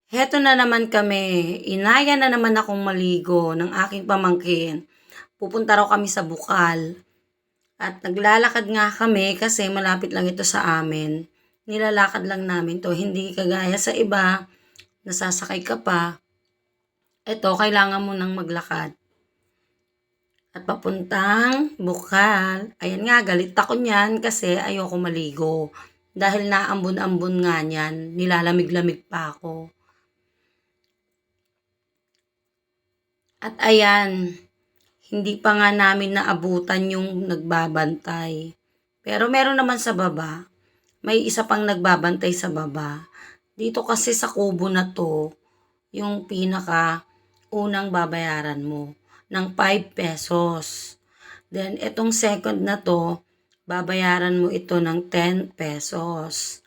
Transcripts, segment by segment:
Heto na naman kami, inaya na naman akong maligo ng aking pamangkin. Pupunta raw kami sa Bukal. At naglalakad nga kami kasi malapit lang ito sa amin. Nilalakad lang namin to, hindi kagaya sa iba, nasasakay ka pa. Ito, kailangan mo nang maglakad. At papuntang Bukal. Ayan nga, galit ako niyan kasi ayoko maligo. Dahil naambon-ambon nga niyan, nilalamig-lamig pa ako. At ayan, hindi pa nga namin naabutan yung nagbabantay. Pero meron naman sa baba. May isa pang nagbabantay sa baba. Dito kasi sa kubo na to, yung pinaka unang babayaran mo ng 5 pesos. Then, itong second na to, babayaran mo ito ng 10 pesos.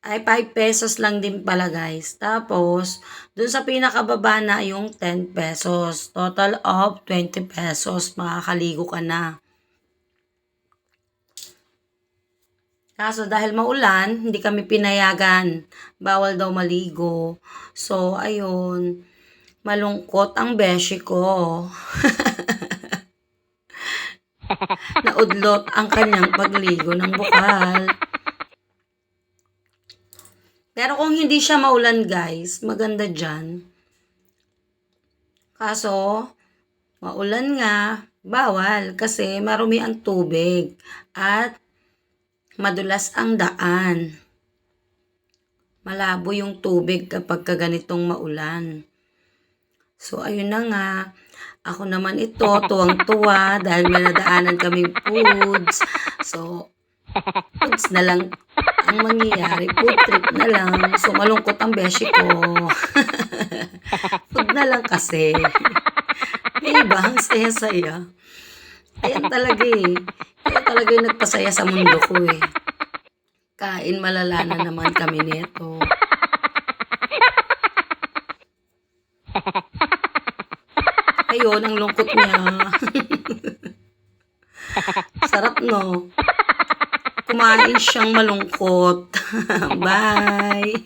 Ay 5 pesos lang din pala guys. Tapos, dun sa pinakababa na yung 10 pesos. Total of 20 pesos. Makakaligo ka na. Kaso dahil maulan, hindi kami pinayagan. Bawal daw maligo. So, ayun. Malungkot ang beshi ko. Naudlot ang kanyang pagligo ng Bukal. Pero kung hindi siya maulan guys, maganda dyan. Kaso, maulan nga, bawal kasi marumi ang tubig at madulas ang daan. Malabo yung tubig kapag ganitong maulan. So, ayun na nga. Ako naman ito, tuwang-tuwa dahil may nadaanan kaming foods. So, foods na lang ang mangyayari. Food trip na lang. So, malungkot ang beshi ko. Food na lang kasi. Diba? Ang saya-saya. Ayan talaga eh. Kaya talaga yung nagpasaya sa mundo ko eh. Kain malala na naman kami nito. Ayun, ang lungkot niya. Sarap no? Kumain siyang malungkot. Bye!